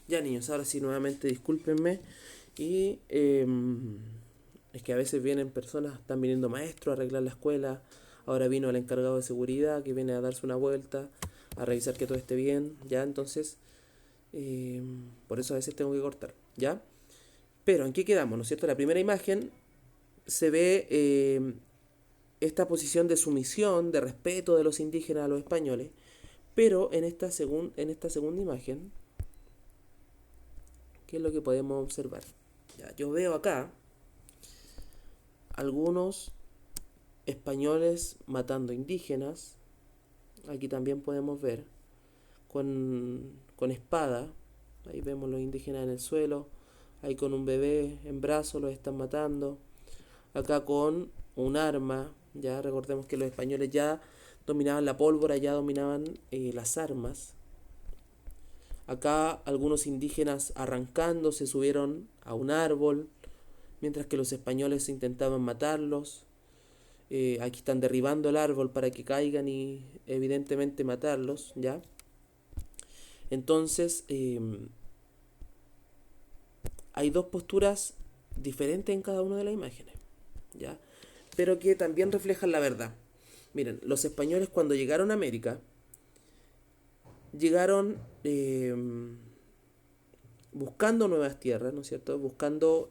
Ya niños, ahora sí nuevamente discúlpenme. Y es que a veces vienen personas, están viniendo maestros a arreglar la escuela. Ahora vino el encargado de seguridad que viene a darse una vuelta, a revisar que todo esté bien. Ya, entonces, por eso a veces tengo que cortar. ¿Ya? Pero, ¿en qué quedamos? ¿No es cierto? La primera imagen se ve esta posición de sumisión, de respeto de los indígenas a los españoles. Pero en esta segunda imagen, ¿qué es lo que podemos observar? Ya, yo veo acá algunos españoles matando indígenas. Aquí también podemos ver con espada. Ahí vemos los indígenas en el suelo. Ahí con un bebé en brazos los están matando. Acá con un arma. Ya recordemos que los españoles ya dominaban la pólvora, ya dominaban las armas. Acá algunos indígenas arrancando se subieron a un árbol, mientras que los españoles intentaban matarlos. Aquí están derribando el árbol para que caigan y evidentemente matarlos, ¿ya? Entonces, hay dos posturas diferentes en cada una de las imágenes, ¿ya? Pero que también reflejan la verdad. Miren, los españoles cuando llegaron a América, llegaron buscando nuevas tierras, ¿no es cierto? Buscar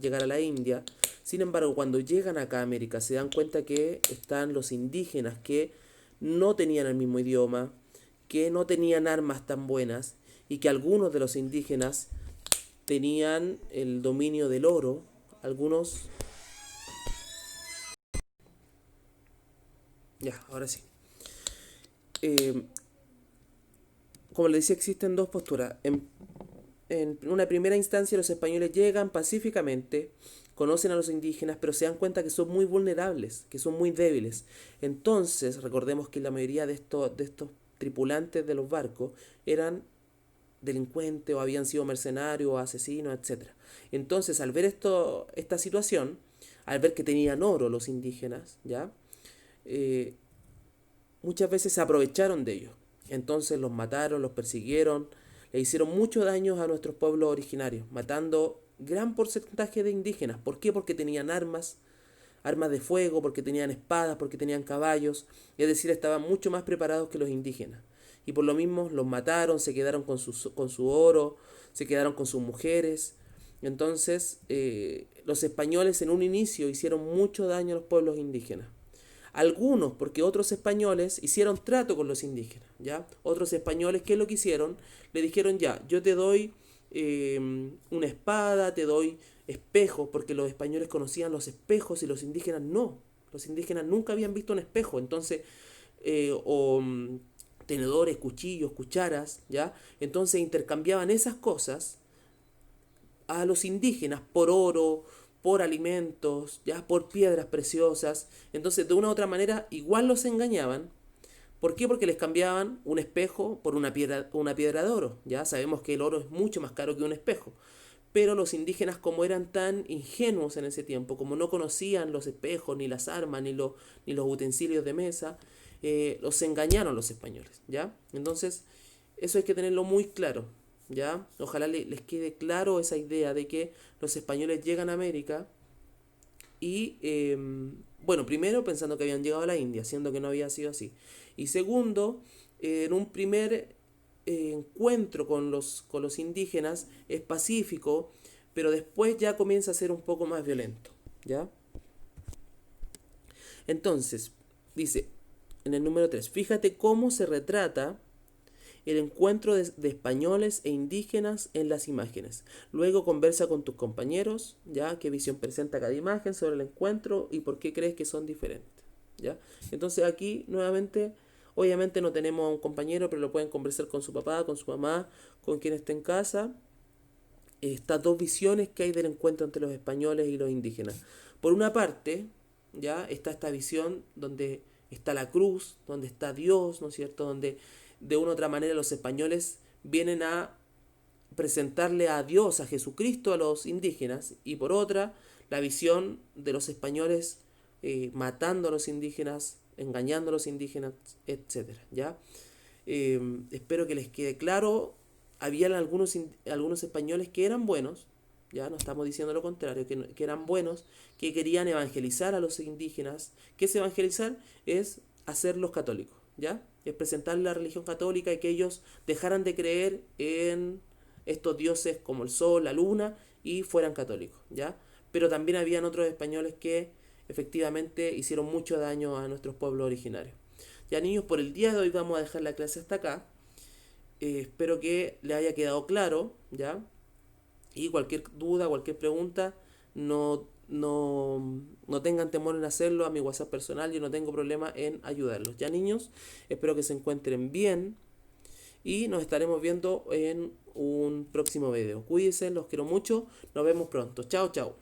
llegar a la India. Sin embargo, cuando llegan acá a América, se dan cuenta que están los indígenas que no tenían el mismo idioma, que no tenían armas tan buenas y que algunos de los indígenas tenían el dominio del oro, algunos... Ya, ahora sí. Eh, como les decía, existen dos posturas. En una primera instancia los españoles llegan pacíficamente, conocen a los indígenas, pero se dan cuenta que son muy vulnerables, que son muy débiles. Entonces, recordemos que la mayoría de estos tripulantes de los barcos eran delincuentes o habían sido mercenarios o asesinos, etcétera. Entonces, al ver esta situación, al ver que tenían oro los indígenas, ¿ya? Eh, muchas veces se aprovecharon de ellos. Entonces los mataron, los persiguieron, le hicieron mucho daño a nuestros pueblos originarios, matando gran porcentaje de indígenas. ¿Por qué? Porque tenían armas, armas de fuego, porque tenían espadas, porque tenían caballos, es decir, estaban mucho más preparados que los indígenas. Y por lo mismo los mataron, se quedaron con su oro, se quedaron con sus mujeres. Entonces, los españoles en un inicio hicieron mucho daño a los pueblos indígenas. Algunos, porque otros españoles hicieron trato con los indígenas, ¿ya? Otros españoles, ¿qué es lo que hicieron? Le dijeron, ya, yo te doy una espada, te doy espejos, porque los españoles conocían los espejos y los indígenas no. Los indígenas nunca habían visto un espejo, entonces, tenedores, cuchillos, cucharas, ¿ya? Entonces intercambiaban esas cosas a los indígenas por oro, por alimentos, ya por piedras preciosas. Entonces, de una u otra manera, igual los engañaban. ¿Por qué? Porque les cambiaban un espejo por una piedra de oro. Ya sabemos que el oro es mucho más caro que un espejo. Pero los indígenas, como eran tan ingenuos en ese tiempo, como no conocían los espejos, ni las armas, ni los utensilios de mesa, los engañaron los españoles. ¿Ya? Entonces, eso hay que tenerlo muy claro. ¿Ya? Ojalá les quede claro esa idea de que los españoles llegan a América y, bueno, primero pensando que habían llegado a la India, siendo que no había sido así. Y segundo, en un primer encuentro con los indígenas es pacífico, pero después ya comienza a ser un poco más violento. ¿Ya? Entonces, dice en el número 3 fíjate cómo se retrata el encuentro de españoles e indígenas en las imágenes. Luego conversa con tus compañeros, ya qué visión presenta cada imagen sobre el encuentro y por qué crees que son diferentes. ¿Ya? Entonces aquí nuevamente, obviamente no tenemos a un compañero, pero lo pueden conversar con su papá, con su mamá, con quien esté en casa. Estas dos visiones que hay del encuentro entre los españoles y los indígenas. Por una parte, ya está esta visión donde está la cruz, donde está Dios, ¿no es cierto? Donde de una u otra manera los españoles vienen a presentarle a Dios, a Jesucristo, a los indígenas, y por otra, la visión de los españoles matando a los indígenas, engañando a los indígenas, etcétera. ¿Ya? Espero que les quede claro. habían algunos españoles que eran buenos, ya no estamos diciendo lo contrario, que eran buenos, que querían evangelizar a los indígenas. ¿Qué es evangelizar? Es hacerlos católicos, ¿ya? Es presentarles la religión católica y que ellos dejaran de creer en estos dioses como el sol, la luna, y fueran católicos, ¿ya? Pero también habían otros españoles que efectivamente hicieron mucho daño a nuestros pueblos originarios. Ya niños, por el día de hoy vamos a dejar la clase hasta acá. Espero que les haya quedado claro, ¿ya? Y cualquier duda, cualquier pregunta, no tengan temor en hacerlo a mi WhatsApp personal, yo no tengo problema en ayudarlos. Ya niños, espero que se encuentren bien y nos estaremos viendo en un próximo video. Cuídense, los quiero mucho, nos vemos pronto. Chao, chao.